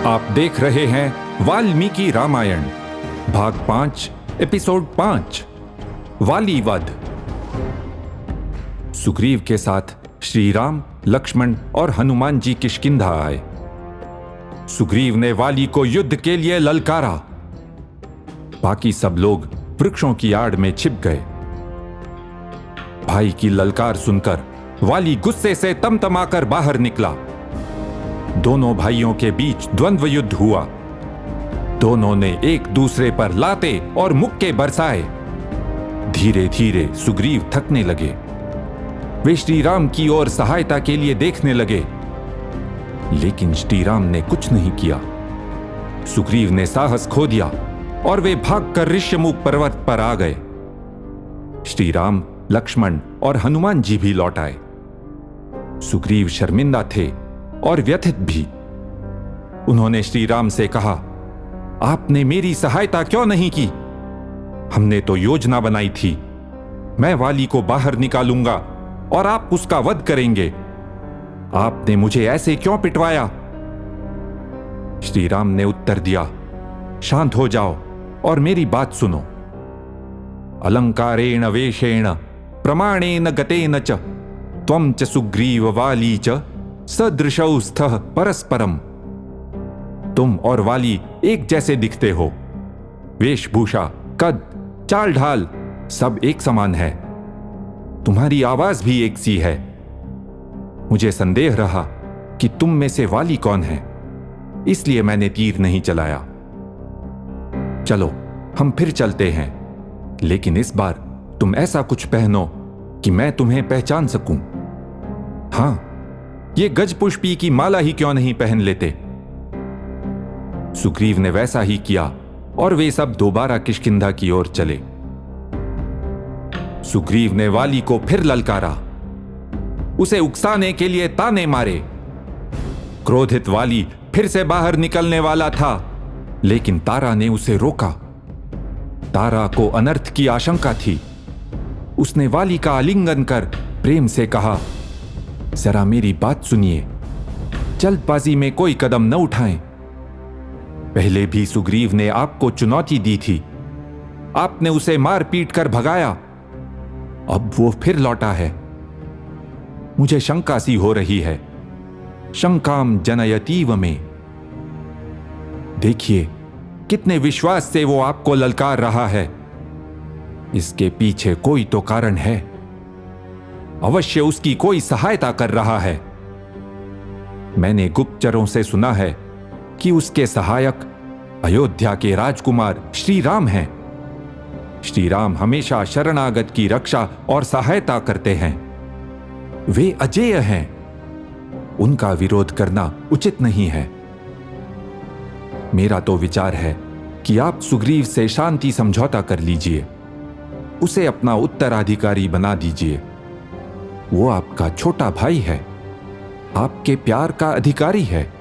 आप देख रहे हैं वाल्मीकि रामायण भाग 5 एपिसोड 5 वाली वध। सुग्रीव के साथ श्री राम, लक्ष्मण और हनुमान जी किष्किंधा आए। सुग्रीव ने वाली को युद्ध के लिए ललकारा। बाकी सब लोग वृक्षों की आड़ में छिप गए। भाई की ललकार सुनकर वाली गुस्से से तमतमाकर बाहर निकला। दोनों भाइयों के बीच द्वंद्व युद्ध हुआ। दोनों ने एक दूसरे पर लाते और मुक्के बरसाए। धीरे धीरे सुग्रीव थकने लगे। वे श्री राम की ओर सहायता के लिए देखने लगे, लेकिन श्री राम ने कुछ नहीं किया। सुग्रीव ने साहस खो दिया और वे भागकर ऋष्यमुख पर्वत पर आ गए। श्री राम, लक्ष्मण और हनुमान जी भी लौट आए। सुग्रीव शर्मिंदा थे और व्यथित भी। उन्होंने श्री राम से कहा, आपने मेरी सहायता क्यों नहीं की? हमने तो योजना बनाई थी, मैं वाली को बाहर निकालूंगा और आप उसका वध करेंगे। आपने मुझे ऐसे क्यों पिटवाया? श्री राम ने उत्तर दिया, शांत हो जाओ और मेरी बात सुनो। अलंकारेण वेशेण प्रमाणेन गतेन च त्वं च सुग्रीव वाली च सदृशौ स्थः परस्परम। तुम और वाली एक जैसे दिखते हो। वेशभूषा, कद, चाल ढाल सब एक समान है। तुम्हारी आवाज भी एक सी है। मुझे संदेह रहा कि तुम में से वाली कौन है, इसलिए मैंने तीर नहीं चलाया। चलो हम फिर चलते हैं, लेकिन इस बार तुम ऐसा कुछ पहनो कि मैं तुम्हें पहचान सकूं। हां, ये गजपुष्पी की माला ही क्यों नहीं पहन लेते? सुग्रीव ने वैसा ही किया और वे सब दोबारा किष्किंधा की ओर चले। सुग्रीव ने वाली को फिर ललकारा। उसे उकसाने के लिए ताने मारे। क्रोधित वाली फिर से बाहर निकलने वाला था, लेकिन तारा ने उसे रोका। तारा को अनर्थ की आशंका थी। उसने वाली का आलिंगन कर प्रेम से कहा, जरा मेरी बात सुनिए, जल्दबाजी में कोई कदम न उठाएं। पहले भी सुग्रीव ने आपको चुनौती दी थी, आपने उसे मार पीट कर भगाया। अब वो फिर लौटा है। मुझे शंका सी हो रही है। शंकाम जनयतीव में। देखिए कितने विश्वास से वो आपको ललकार रहा है। इसके पीछे कोई तो कारण है। अवश्य उसकी कोई सहायता कर रहा है। मैंने गुप्तचरों से सुना है कि उसके सहायक अयोध्या के राजकुमार श्री राम हैं। श्री राम हमेशा शरणागत की रक्षा और सहायता करते हैं। वे अजेय हैं। उनका विरोध करना उचित नहीं है। मेरा तो विचार है कि आप सुग्रीव से शांति समझौता कर लीजिए, उसे अपना उत्तराधिकारी बना दीजिए। वो आपका छोटा भाई है, आपके प्यार का अधिकारी है।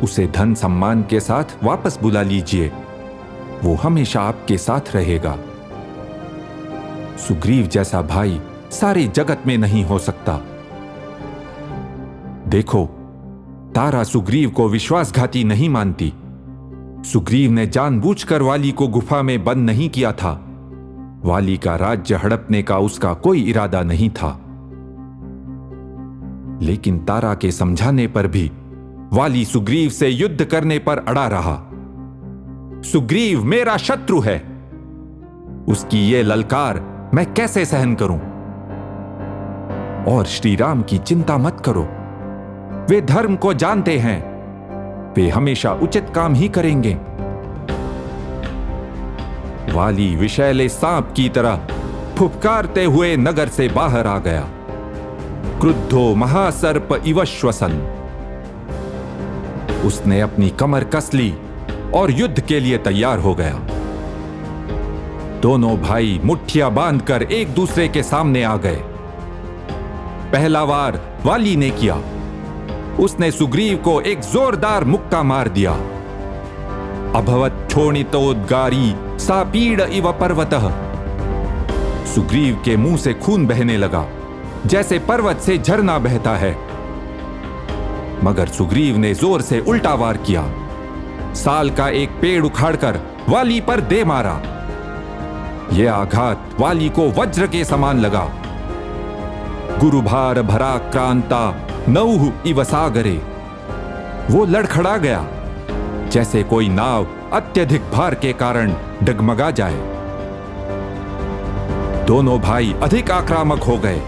उसे धन सम्मान के साथ वापस बुला लीजिए, वो हमेशा आपके साथ रहेगा। सुग्रीव जैसा भाई सारे जगत में नहीं हो सकता। देखो, तारा सुग्रीव को विश्वासघाती नहीं मानती। सुग्रीव ने जानबूझकर वाली को गुफा में बंद नहीं किया था। वाली का राज्य हड़पने का उसका कोई इरादा नहीं था। लेकिन तारा के समझाने पर भी वाली सुग्रीव से युद्ध करने पर अड़ा रहा। सुग्रीव मेरा शत्रु है। उसकी ये ललकार मैं कैसे सहन करूं? और श्री राम की चिंता मत करो, वे धर्म को जानते हैं। वे हमेशा उचित काम ही करेंगे। वाली विषैले सांप की तरह फुफकारते हुए नगर से बाहर आ गया। क्रुद्धो महासर्प इव श्वसन। उसने अपनी कमर कस ली और युद्ध के लिए तैयार हो गया। दोनों भाई मुट्ठियां बांधकर एक दूसरे के सामने आ गए। पहला वार वाली ने किया। उसने सुग्रीव को एक जोरदार मुक्का मार दिया। अभवत क्षोणितोद्गारी सापीड़ इव पर्वतः। सुग्रीव के मुंह से खून बहने लगा, जैसे पर्वत से झरना बहता है। मगर सुग्रीव ने जोर से उल्टा वार किया। साल का एक पेड़ उखाड़कर वाली पर दे मारा। यह आघात वाली को वज्र के समान लगा। गुरुभार भरा क्रांता नौह इव सागरे। वो लड़खड़ा गया जैसे कोई नाव अत्यधिक भार के कारण डगमगा जाए। दोनों भाई अधिक आक्रामक हो गए,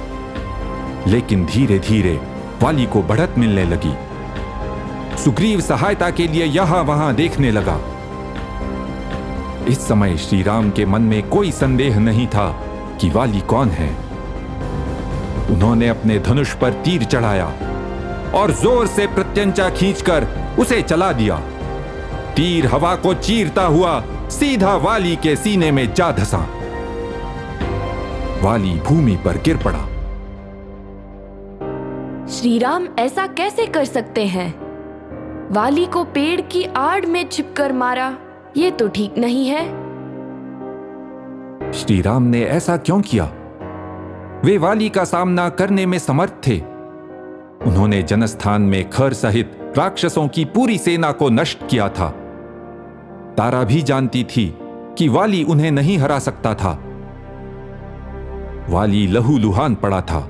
लेकिन धीरे धीरे वाली को बढ़त मिलने लगी। सुग्रीव सहायता के लिए यहां वहां देखने लगा। इस समय श्री राम के मन में कोई संदेह नहीं था कि वाली कौन है। उन्होंने अपने धनुष पर तीर चढ़ाया और जोर से प्रत्यंचा खींचकर उसे चला दिया। तीर हवा को चीरता हुआ सीधा वाली के सीने में जा धंसा। वाली भूमि पर गिर पड़ा। श्री राम ऐसा कैसे कर सकते हैं? वाली को पेड़ की आड़ में छिपकर मारा, ये तो ठीक नहीं है। श्री राम ने ऐसा क्यों किया? वे वाली का सामना करने में समर्थ थे। उन्होंने जनस्थान में खर सहित राक्षसों की पूरी सेना को नष्ट किया था। तारा भी जानती थी कि वाली उन्हें नहीं हरा सकता था। वाली लहूलुहान पड़ा था,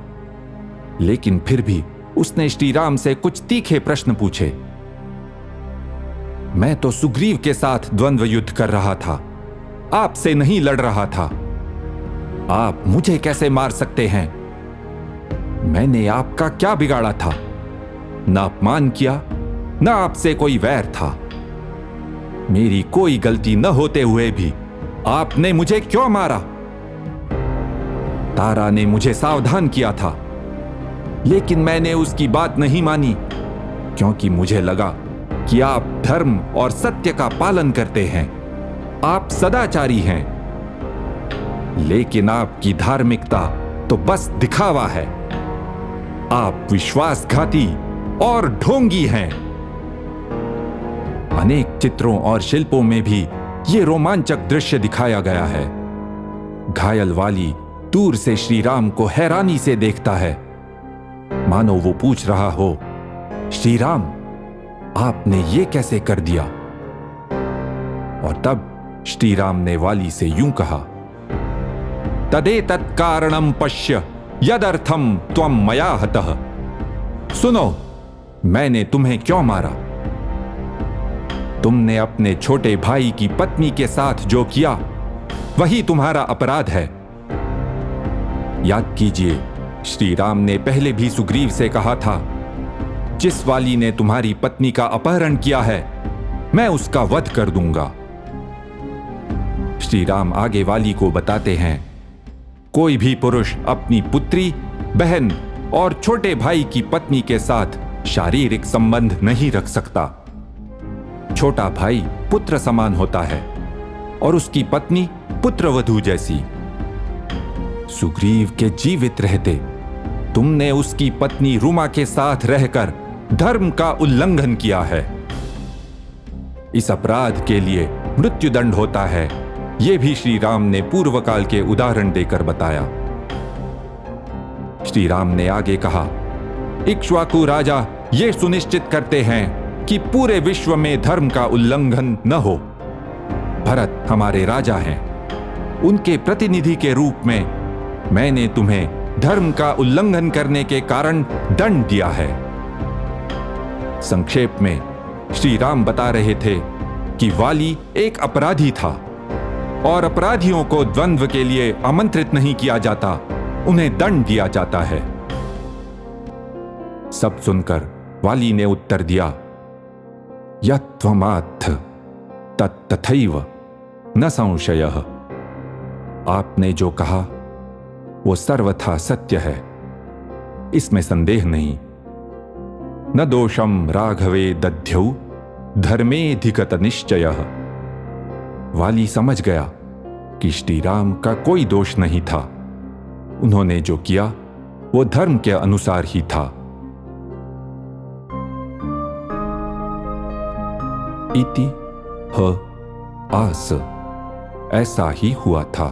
लेकिन फिर भी उसने श्री राम से कुछ तीखे प्रश्न पूछे। मैं तो सुग्रीव के साथ द्वंद्व युद्ध कर रहा था, आपसे नहीं लड़ रहा था। आप मुझे कैसे मार सकते हैं? मैंने आपका क्या बिगाड़ा था? न अपमान किया, न आपसे कोई वैर था। मेरी कोई गलती न होते हुए भी आपने मुझे क्यों मारा? तारा ने मुझे सावधान किया था, लेकिन मैंने उसकी बात नहीं मानी, क्योंकि मुझे लगा कि आप धर्म और सत्य का पालन करते हैं, आप सदाचारी हैं। लेकिन आपकी धार्मिकता तो बस दिखावा है। आप विश्वासघाती और ढोंगी हैं। अनेक चित्रों और शिल्पों में भी यह रोमांचक दृश्य दिखाया गया है। घायल वाली दूर से श्री राम को हैरानी से देखता है, मानो वो पूछ रहा हो, श्री राम, आपने ये कैसे कर दिया? और तब श्री राम ने वाली से यूं कहा, तदेतत् कारणं पश्य यदर्थम त्वं मया हतः। सुनो, मैंने तुम्हें क्यों मारा? तुमने अपने छोटे भाई की पत्नी के साथ जो किया, वही तुम्हारा अपराध है। याद कीजिए, श्री राम ने पहले भी सुग्रीव से कहा था, जिस वाली ने तुम्हारी पत्नी का अपहरण किया है, मैं उसका वध कर दूंगा। श्री राम आगे वाली को बताते हैं, कोई भी पुरुष अपनी पुत्री, बहन और छोटे भाई की पत्नी के साथ शारीरिक संबंध नहीं रख सकता। छोटा भाई पुत्र समान होता है और उसकी पत्नी पुत्रवधू जैसी। सुग्रीव के जीवित रहते तुमने उसकी पत्नी रुमा के साथ रहकर धर्म का उल्लंघन किया है। इस अपराध के लिए मृत्युदंड होता है। यह भी श्री राम ने पूर्व काल के उदाहरण देकर बताया। श्री राम ने आगे कहा, इक्ष्वाकु राजा ये सुनिश्चित करते हैं कि पूरे विश्व में धर्म का उल्लंघन न हो। भरत हमारे राजा हैं। उनके प्रतिनिधि के रूप में मैंने तुम्हें धर्म का उल्लंघन करने के कारण दंड दिया है। संक्षेप में श्री राम बता रहे थे कि वाली एक अपराधी था और अपराधियों को द्वंद्व के लिए आमंत्रित नहीं किया जाता, उन्हें दंड दिया जाता है। सब सुनकर वाली ने उत्तर दिया, यत्त्वमात्थ तत्तथैव न संशयः। आपने जो कहा वो सर्वथा सत्य है, इसमें संदेह नहीं। न दोषम राघवे दध्यौ धर्मेऽधिगत निश्चयः। वाली समझ गया कि श्री राम का कोई दोष नहीं था। उन्होंने जो किया वो धर्म के अनुसार ही था। इति ह आस, ऐसा ही हुआ था।